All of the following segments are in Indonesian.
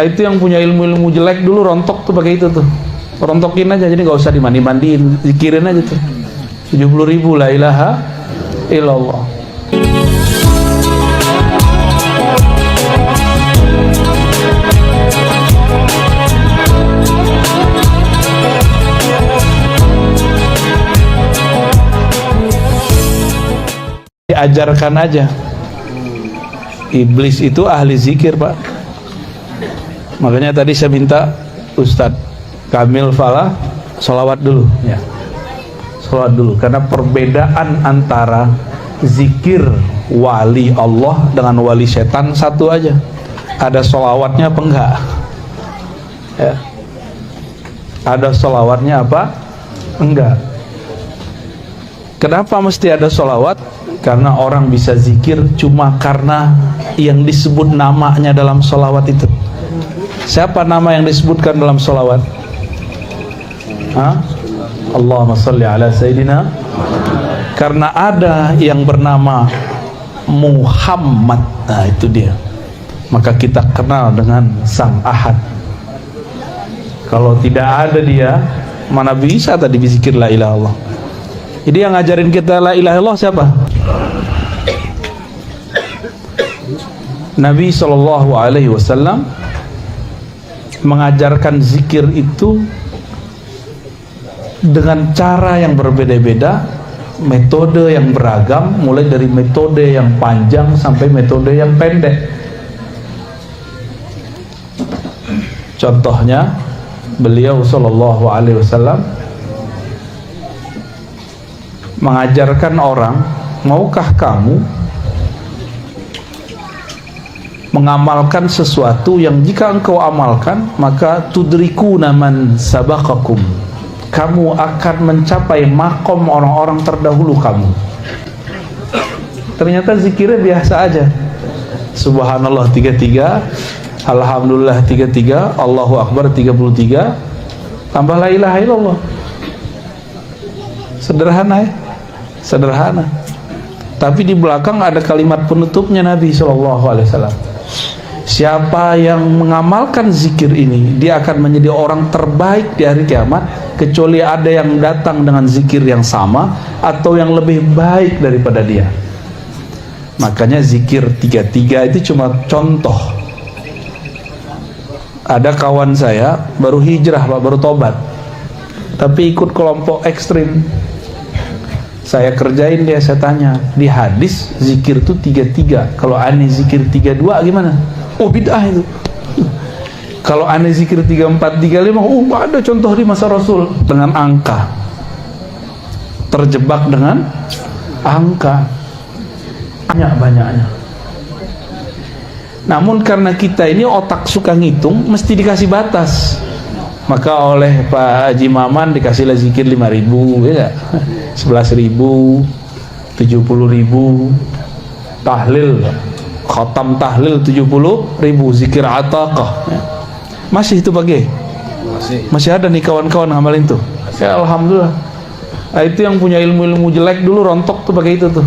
Itu yang punya ilmu-ilmu jelek dulu rontok tuh pakai itu tuh, rontokin aja, jadi nggak usah dimandi-mandiin, zikirin aja tuh 70.000 la ilaha illallah. Diajarkan aja. Iblis itu ahli zikir, Pak. Makanya tadi saya minta Ustadz Kamil Falah sholawat dulu ya. Sholawat dulu, karena perbedaan antara zikir wali Allah dengan wali setan satu aja. Ada sholawatnya apa enggak ya? Ada sholawatnya apa enggak? Kenapa mesti ada sholawat? Karena orang bisa zikir cuma karena yang disebut namanya dalam sholawat itu. Siapa nama yang disebutkan dalam sholawat? Allahumma salli ala Sayyidina. Karena ada yang bernama Muhammad, nah itu dia, maka kita kenal dengan Sang Ahad. Kalau tidak ada dia, mana bisa tadi berzikir la ilaha illallah. Jadi yang ngajarin kita la ilaha illallah siapa? Nabi SAW mengajarkan zikir itu dengan cara yang berbeda-beda, metode yang beragam, mulai dari metode yang panjang sampai metode yang pendek. Contohnya, beliau SAW mengajarkan orang, maukah kamu mengamalkan sesuatu yang jika engkau amalkan maka tudrikuna man sabaqakum, kamu akan mencapai makom orang-orang terdahulu kamu. Ternyata zikirnya biasa aja, subhanallah 33, alhamdulillah 33, Allahu akbar 33, tambah la ilaha illallah. Sederhana ya, sederhana. Tapi di belakang ada kalimat penutupnya Nabi SAW. Siapa yang mengamalkan zikir ini, dia akan menjadi orang terbaik di hari kiamat, kecuali ada yang datang dengan zikir yang sama atau yang lebih baik daripada dia. Makanya zikir 33 itu cuma contoh. Ada kawan saya baru hijrah, Pak, baru tobat, tapi ikut kelompok ekstrim. Saya kerjain dia, saya tanya, di hadis zikir itu 33, kalau aneh zikir 32 gimana? Oh bid'ah itu. Kalau aneh zikir 34, 35, oh ada contoh di masa Rasul dengan angka. Terjebak dengan angka. Banyak-banyaknya. Namun karena kita ini otak suka ngitung, mesti dikasih batas. Maka oleh Pak Haji Maman dikasihlah zikir 5.000 ya, 11.000, 70.000, tahlil, khatam tahlil 70.000, zikir ataqah ya. Masih itu pagi? Masih ada nih kawan-kawan ngamalin tuh ya, alhamdulillah. Nah, itu yang punya ilmu-ilmu jelek dulu rontok tuh pakai itu tuh,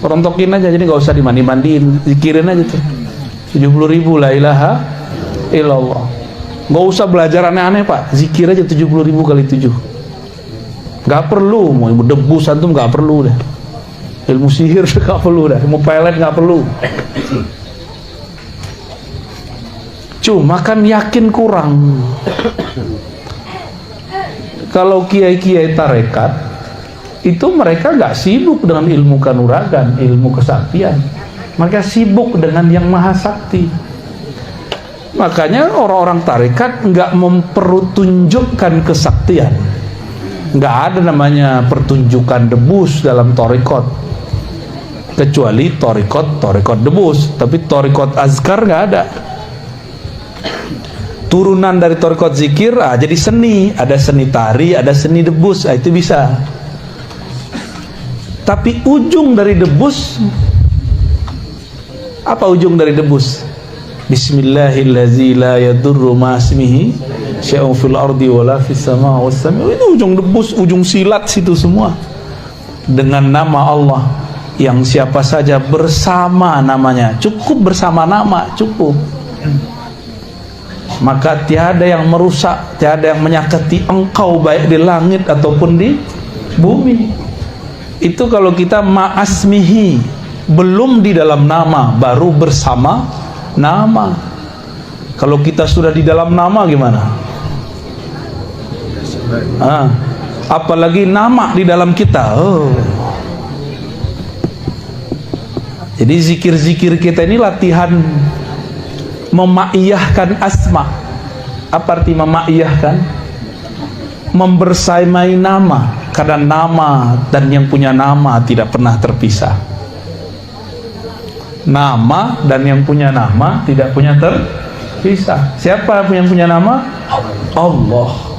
rontokin aja, jadi nggak usah dimandi-mandiin, zikirin aja tuh 70.000 la ilaha illallah. Nggak usah belajar aneh-aneh, Pak, zikir aja 70.000 kali 7. Nggak perlu mau ilmu debus antum, nggak perlu deh, ilmu sihir nggak perlu dah, ilmu pelet nggak perlu. Cuma kan yakin kurang. Kalau kiai-kiai tarekat itu mereka nggak sibuk dengan ilmu kanuragan, ilmu kesaktian, mereka sibuk dengan yang maha sakti. Makanya orang-orang tarekat nggak mempertunjukkan kesaktian. Nggak ada namanya pertunjukan debus dalam tarekat, kecuali tarekat debus. Tapi tarekat azkar nggak ada. Turunan dari tarekat zikir, jadi seni, ada seni tari, ada seni debus, itu bisa. Tapi ujung dari debus, apa ujung dari debus? Bismillahillazi la yadurru ma'asmihi syai'un fil ardi wala fis sama was sami. Itu ujung debus, ujung silat situ semua. Dengan nama Allah yang siapa saja bersama namanya, cukup bersama nama, cukup. maka tiada yang merusak, tiada yang menyakiti engkau baik di langit ataupun di bumi. Itu kalau kita ma'asmihi, belum di dalam nama, baru bersama nama. Kalau kita sudah di dalam nama gimana? Apalagi nama di dalam kita. Jadi zikir-zikir kita ini latihan memaiyahkan asma. Apa arti memaiyahkan? Membersamai nama, karena nama dan yang punya nama tidak pernah terpisah. Nama dan yang punya nama tidak punya terpisah. Siapa yang punya nama? Allah.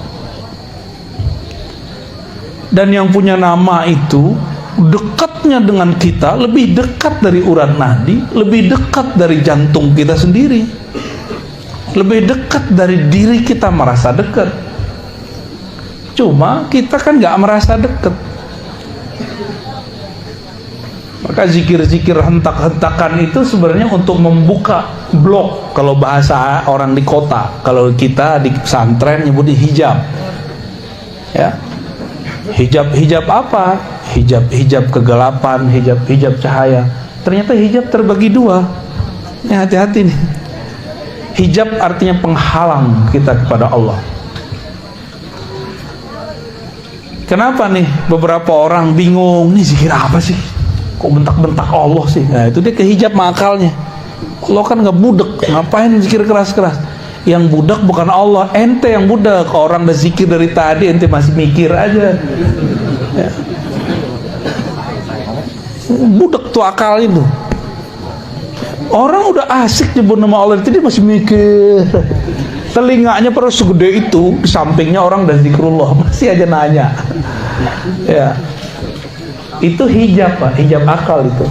Dan yang punya nama itu dekatnya dengan kita, lebih dekat dari urat nadi, lebih dekat dari jantung kita sendiri, lebih dekat dari diri kita merasa dekat. Cuma kita kan nggak merasa dekat. Maka zikir-zikir hentak-hentakan itu sebenarnya untuk membuka blok, kalau bahasa orang di kota. Kalau kita di pesantren nyebutnya hijab, ya. Hijab apa? Hijab kegelapan, hijab cahaya. Ternyata hijab terbagi dua. Ini hati-hati nih. Hijab artinya penghalang kita kepada Allah. Kenapa nih beberapa orang bingung, nih zikir apa sih? Kok bentak-bentak Allah sih? Nah, itu dia kehijab akalnya. Allah kan nggak budek, ngapain zikir keras-keras? Yang budak bukan Allah, ente yang budak. Orang udah zikir dari tadi, ente masih mikir aja, ya. Budak tuh akal itu. Orang udah asik nyebut nama Allah, dia masih mikir. Telinganya perlu segede itu, di sampingnya orang udah zikrullah, masih aja nanya, ya. Itu hijab, Pak, hijab akal itu.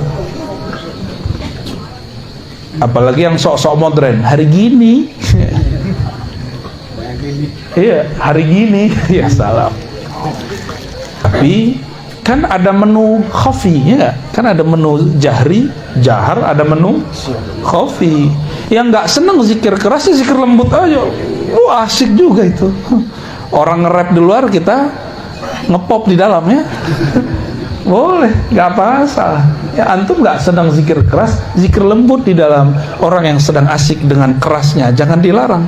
Apalagi yang sok-sok modern, hari gini, iya, hari gini, ya salam. Tapi kan ada menu khafi, ya, kan ada menu jahar, ada menu khafi. Yang nggak seneng zikir keras, zikir lembut aja, asik juga itu. Orang nge-rap di luar, kita ngepop di dalam, ya. Boleh, nggak masalah. Ya, antum nggak sedang zikir keras, zikir lembut di dalam. Orang yang sedang asik dengan kerasnya, jangan dilarang.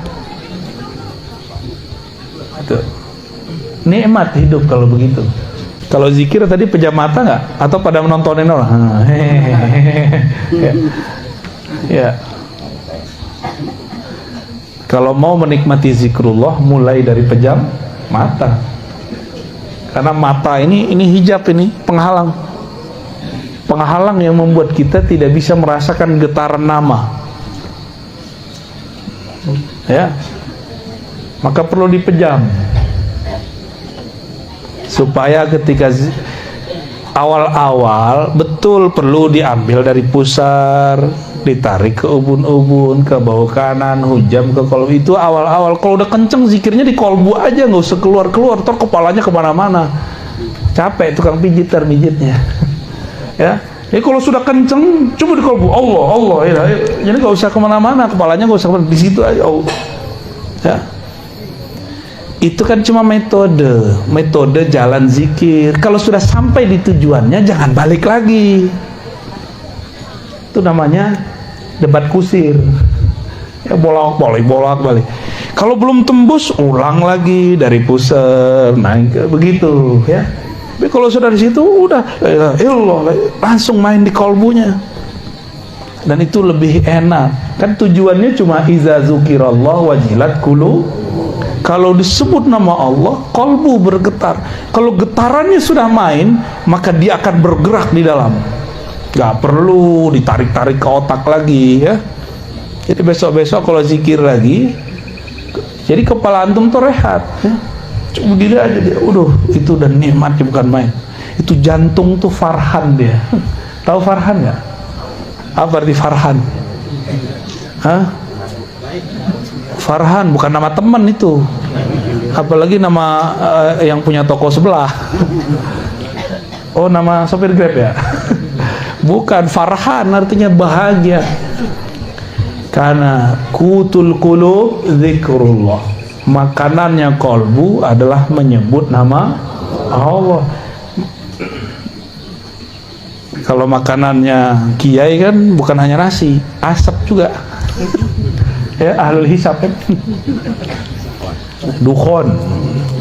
Itu nikmat hidup kalau begitu. Kalau zikir tadi pejam mata nggak? Atau pada menontonin orang? Ya. Kalau mau menikmati zikrullah, mulai dari pejam mata. Karena mata ini hijab, ini penghalang yang membuat kita tidak bisa merasakan getaran nama, ya. Maka perlu dipejam supaya ketika awal-awal betul perlu diambil dari pusar, ditarik ke ubun-ubun, ke bawah kanan, hujam ke kolbu. Itu awal-awal. Kalau udah kenceng zikirnya di kolbu aja, nggak usah keluar-keluar, ntar kepalanya kemana-mana, capek tukang mijitnya. Ya, jadi kalau sudah kenceng coba di kolbu, Allah, ya. Jadi nggak usah kemana-mana, kepalanya nggak usah kemana, di situ aja, Allah, ya. Itu kan cuma metode jalan zikir. Kalau sudah sampai di tujuannya, jangan balik lagi. Itu namanya debat kusir, ya, bolak-balik. Kalau belum tembus, ulang lagi dari pusat naik ke begitu, ya. Tapi kalau sudah di situ, udah langsung main di kolbunya, dan itu lebih enak. Kan tujuannya cuma iza zukirallah wajilat qulub. Kalau disebut nama Allah, kolbu bergetar. Kalau getarannya sudah main, maka dia akan bergerak di dalam. Gak perlu ditarik-tarik ke otak lagi, ya. Jadi besok-besok kalau zikir lagi, jadi kepala antum tuh rehat, ya. Cuma begini aja dia, itu udah nikmatnya bukan main. Itu jantung tuh Farhan dia. Tahu Farhan nggak? Apa arti Farhan? Hah? Farhan bukan nama teman itu, apalagi nama yang punya toko sebelah. Oh, nama sopir Grab ya? Bukan. Farhan artinya bahagia. Karena kutul qulub zikrullah, makanannya kolbu adalah menyebut nama Allah. Kalau makanannya kiai kan bukan hanya nasi, asap juga. Ya, ahlul hisab kan. Dukhon.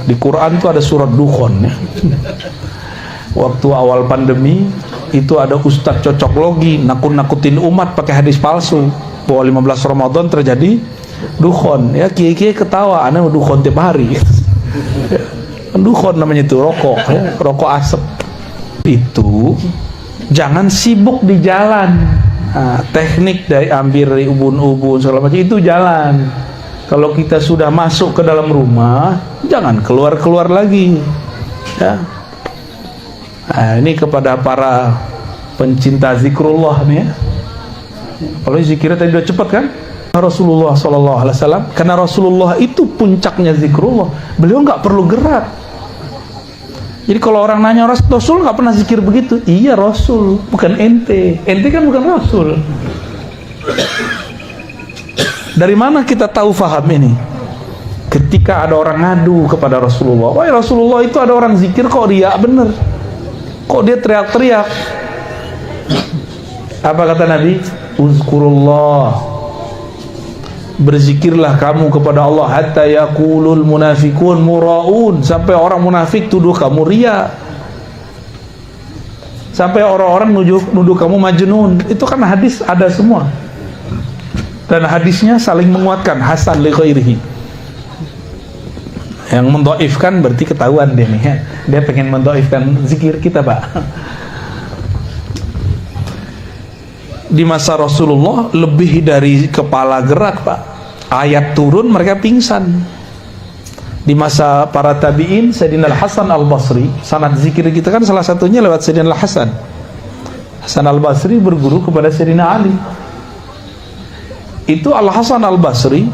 Di Quran tuh ada surat Dukhon ya. Waktu awal pandemi itu ada ustadz cocok logi nakut-nakutin umat pakai hadis palsu bahwa 15 Ramadan terjadi dukhon. Ya, kiai-kiai ketawa, aneh dukhon tiap hari. Dukhon namanya itu, rokok ya, rokok asap. Itu jangan sibuk di jalan. Nah, teknik dari ambil dari ubun-ubun segala macam itu jalan. Kalau kita sudah masuk ke dalam rumah, jangan keluar-keluar lagi. Ya. Nah, ini kepada para pencinta zikrullah nih ya. Kalau zikirnya tadi udah cepat kan? Rasulullah SAW, karena Rasulullah itu puncaknya zikrullah, beliau nggak perlu gerak. Jadi kalau orang nanya Rasul nggak pernah zikir begitu, iya Rasul, bukan ente kan bukan Rasul. Dari mana kita tahu faham ini? Ketika ada orang ngadu kepada Rasulullah, wah Rasulullah itu ada orang zikir kok riak bener, kok dia teriak-teriak. Apa kata Nabi? Uzkurullah, berzikirlah kamu kepada Allah hatta yaqulul munafiqun muraun, sampai orang munafik tuduh kamu riya, sampai orang-orang nuduh kamu majnun. Itu kan hadis ada semua, dan hadisnya saling menguatkan, hasan li ghairihi. Yang mendhaifkan berarti ketahuan dia nih ya, dia pengen mendhaifkan zikir kita, Pak. Di masa Rasulullah lebih dari kepala gerak, Pak. Ayat turun mereka pingsan. Di masa para tabi'in, Sayyidina Al-Hasan Al-Basri, sanad zikir kita kan salah satunya lewat Sayyidina Al-Hasan. Hasan Al-Basri berguru kepada Sayyidina Ali. Itu Al-Hasan Al-Basri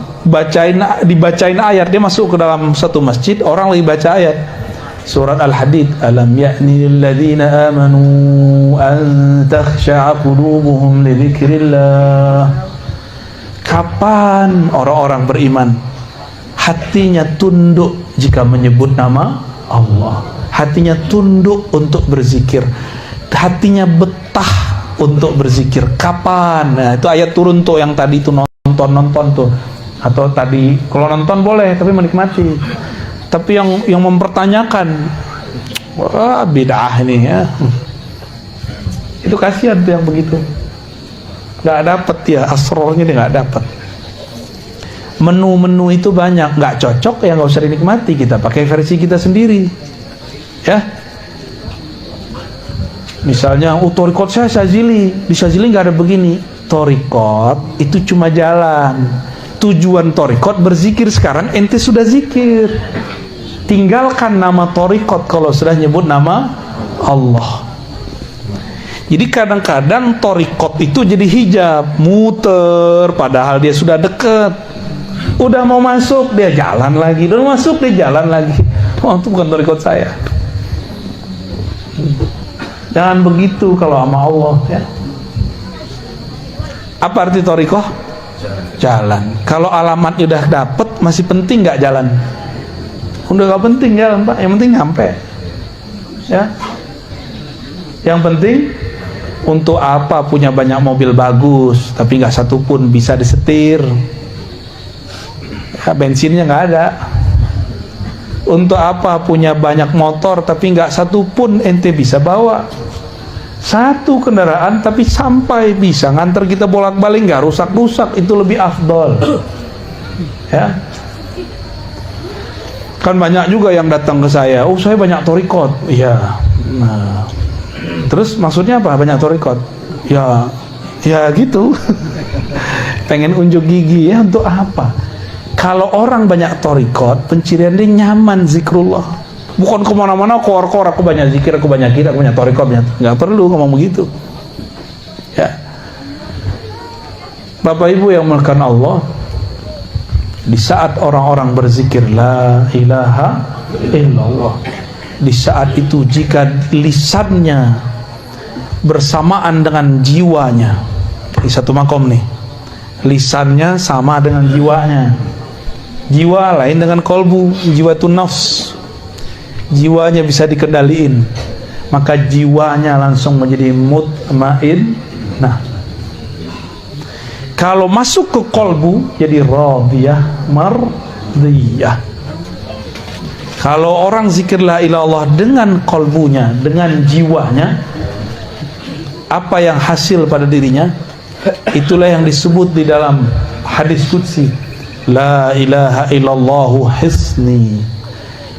dibacain ayat, dia masuk ke dalam satu masjid, orang lagi baca ayat surat Al-Hadid, alam ya'ni lilladzina amanu an takhsha'a qulubuhum li dzikrillah. Kapan orang-orang beriman hatinya tunduk jika menyebut nama Allah, hatinya tunduk untuk berzikir, hatinya betah untuk berzikir? Kapan? Nah, itu ayat turun tuh yang tadi tuh nonton tuh, atau tadi kalau nonton boleh tapi menikmati. Tapi yang mempertanyakan, wah bid'ah ini ya, itu kasihan tuh yang begitu, nggak dapet ya asrornya, dia nggak dapet. Menu-menu itu banyak, nggak cocok ya nggak usah dinikmati, kita pakai versi kita sendiri ya. Misalnya torikot saya Syazili, di Syazili nggak ada begini. Torikot itu cuma jalan, tujuan torikot berzikir. Sekarang ente sudah zikir, tinggalkan nama torikot kalau sudah nyebut nama Allah. Jadi kadang-kadang torikot itu jadi hijab, muter, padahal dia sudah deket. Udah mau masuk dia jalan lagi, udah mau masuk dia jalan lagi. Oh, itu bukan torikot saya. Jangan begitu kalau sama Allah ya. Apa arti torikoh? Jalan. Kalau alamatnya udah dapet, masih penting nggak jalan? Udah nggak penting jalan, Pak. Yang penting nyampe ya. Yang penting, untuk apa punya banyak mobil bagus tapi nggak satupun bisa disetir ya, bensinnya nggak ada. Untuk apa punya banyak motor tapi nggak satupun ente bisa bawa? Satu kendaraan tapi sampai bisa nganter kita bolak-balik, nggak rusak-rusak, itu lebih afdol ya. Kan banyak juga yang datang ke saya, oh saya banyak torikot, iya. Nah, terus maksudnya apa banyak torikot? Ya gitu. Pengen unjuk gigi ya, untuk apa? Kalau orang banyak torikot, pencirian dia nyaman zikrullah. Bukan kemana-mana kor-kor, aku banyak zikir, aku banyak kira, aku banyak torikot, nggak perlu ngomong begitu ya. Bapak Ibu yang dimuliakan Allah, di saat orang-orang berzikir la ilaha illallah, di saat itu jika lisannya bersamaan dengan jiwanya, di satu makom nih, Lisannya sama dengan jiwanya. Jiwa lain dengan kolbu. Jiwa itu nafs, jiwanya bisa dikendaliin, maka jiwanya langsung menjadi mutmain. Nah, kalau masuk ke kolbu jadi radiyah mardiyah. Kalau orang zikir la ilaha illallah dengan kolbunya, dengan jiwanya, apa yang hasil pada dirinya, itulah yang disebut di dalam hadis qudsi, la ilaha illallahu hisni.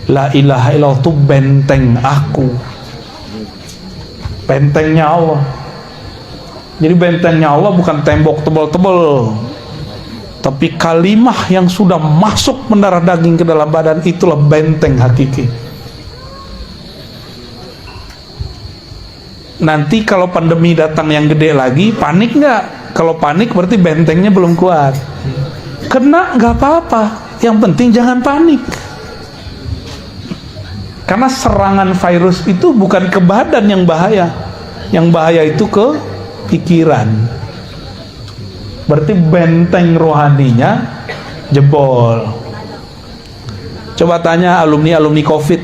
La ilaha illallah itu benteng aku, bentengnya Allah. Jadi bentengnya Allah bukan tembok tebal-tebal, tapi kalimah yang sudah masuk mendarah daging ke dalam badan, itulah benteng hakiki. Nanti kalau pandemi datang yang gede lagi, panik nggak? Kalau panik berarti bentengnya belum kuat. Kena nggak apa-apa, yang penting jangan panik. Karena serangan virus itu bukan ke badan yang bahaya, yang bahaya itu ke pikiran. Berarti benteng rohaninya jebol. Coba tanya alumni COVID,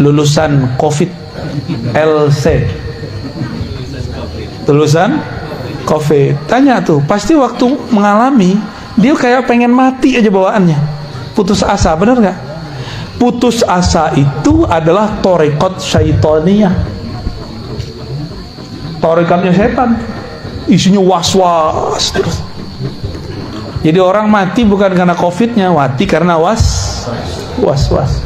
lulusan COVID LC, lulusan COVID, tanya tuh, pasti waktu mengalami dia kayak pengen mati aja bawaannya, putus asa, bener nggak? Putus asa itu adalah torekot syaitoniyah, torekatnya setan, isinya was-was terus. Jadi orang mati bukan karena COVID-nya, mati karena was-was.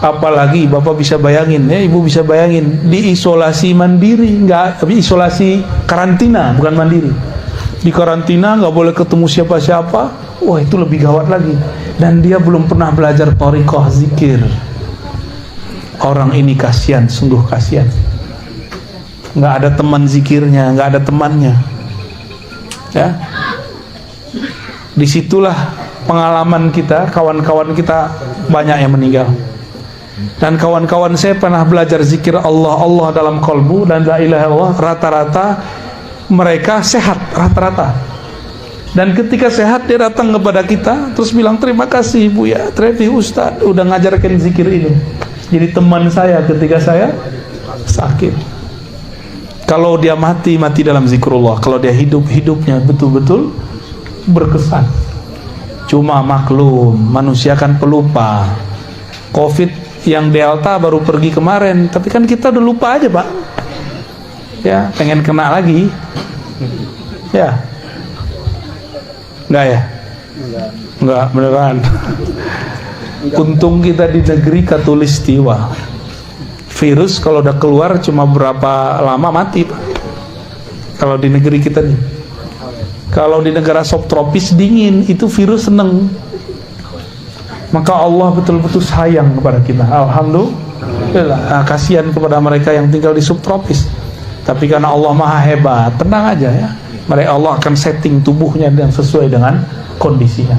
Apalagi Bapak bisa bayangin ya, Ibu bisa bayangin, di isolasi mandiri, enggak, tapi isolasi karantina, bukan mandiri. Di karantina nggak boleh ketemu siapa-siapa, wah itu lebih gawat lagi. Dan dia belum pernah belajar thariqah zikir. Orang ini kasihan, sungguh kasihan. Nggak ada teman zikirnya, nggak ada temannya. Ya, disitulah pengalaman kita, kawan-kawan kita banyak yang meninggal. Dan kawan-kawan saya pernah belajar zikir Allah dalam kolbu dan la ilaha illallah, rata-rata mereka sehat, rata-rata. Dan ketika sehat dia datang kepada kita terus bilang, terima kasih Bu ya, Trevi Ustaz udah ngajarkan zikir ini, jadi teman saya ketika saya sakit. Kalau dia mati dalam zikrullah, kalau dia hidupnya betul-betul berkesan. Cuma maklum, manusia kan pelupa. COVID yang Delta baru pergi kemarin, tapi kan kita udah lupa aja Pak ya, pengen kena lagi ya. Enggak ya? Enggak, beneran. Untung kita di negeri katulistiwa. Virus kalau udah keluar cuma berapa lama mati Pak. Kalau di negeri kita nih. Kalau di negara subtropis dingin, itu virus seneng. Maka Allah betul-betul sayang kepada kita. Alhamdulillah. Nah, kasihan kepada mereka yang tinggal di subtropis. Tapi karena Allah maha hebat, tenang aja ya. Mereka Allah akan setting tubuhnya dan sesuai dengan kondisinya.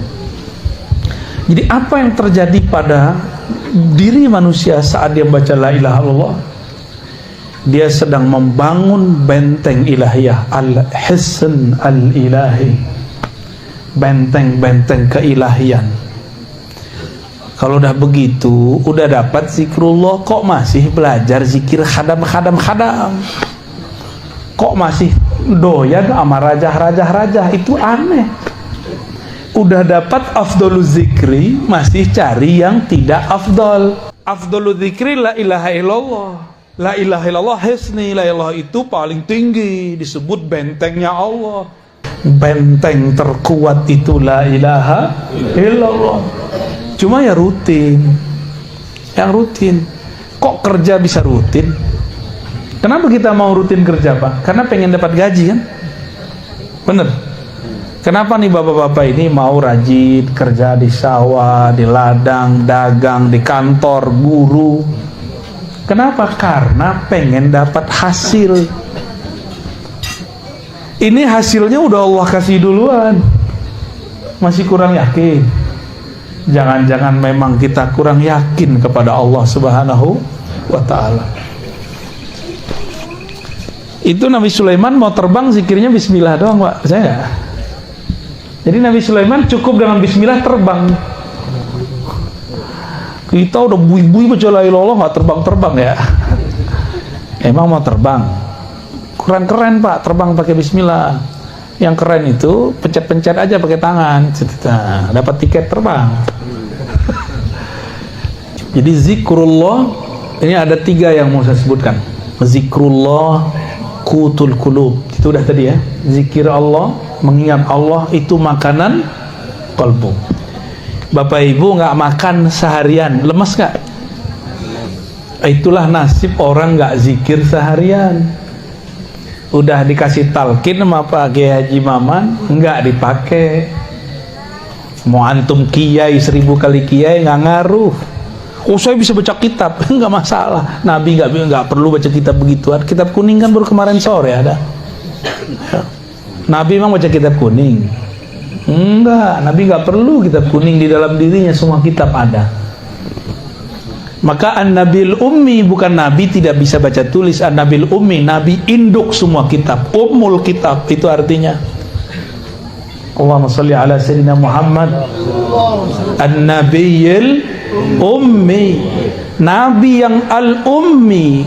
Jadi apa yang terjadi pada diri manusia saat dia baca la ilaha illallah? Dia sedang membangun benteng ilahiyah, al-hisn al-ilahi, benteng-benteng keilahian. Kalau udah begitu, udah dapat zikrullah, kok masih belajar zikir khadam? Kok masih doyan sama rajah-rajah? Itu aneh. Udah dapat afdolul zikri, masih cari yang tidak afdol. Afdolul zikri la ilaha illallah. La ilaha illallah hisni, la ilaha itu paling tinggi, disebut bentengnya Allah. Benteng terkuat itu la ilaha illallah. Cuma ya rutin. Yang rutin. Kok kerja bisa rutin? Kenapa kita mau rutin kerja Pak? Karena pengen dapat gaji kan? Bener? Kenapa nih bapak-bapak ini mau rajin kerja di sawah, di ladang, dagang, di kantor, guru? Kenapa? Karena pengen dapat hasil. Ini hasilnya udah Allah kasih duluan. Masih kurang yakin? Jangan-jangan memang kita kurang yakin kepada Allah Subhanahu wa ta'ala. Itu Nabi Sulaiman mau terbang zikirnya bismillah doang Pak. Saya Jadi Nabi Sulaiman cukup dengan bismillah terbang. Kita udah bui-bui baca la ilaha illallah nggak terbang-terbang ya. Emang mau terbang? Keren-keren Pak, terbang pakai bismillah. Yang keren itu pencet-pencet aja pakai tangan, nah, dapat tiket terbang. Jadi zikrullah ini ada 3 yang mau saya sebutkan. Zikrullah qutul qulub, itu udah tadi ya. Zikir Allah, mengingat Allah itu makanan kalbu. Bapak Ibu nggak makan seharian, lemes nggak? Itulah nasib orang nggak zikir seharian. Udah dikasih talqin sama Pak Kiai Haji Maman, nggak dipakai. Mau antum kiai 1000 kali kiai nggak ngaruh. Oh saya bisa baca kitab, nggak masalah. Nabi nggak perlu baca kitab begituan. Kitab kuning kan baru kemarin sore ada. Nabi memang baca kitab kuning? Enggak, Nabi nggak perlu kitab kuning, di dalam dirinya semua kitab ada. Maka An-Nabil Ummi bukan Nabi tidak bisa baca tulis. An-Nabil Ummi, Nabi induk semua kitab, Ummul Kitab, itu artinya. Allahumma salli ala Sayyidina Muhammad An-Nabiyil Ummi, Nabi yang Al-Ummi,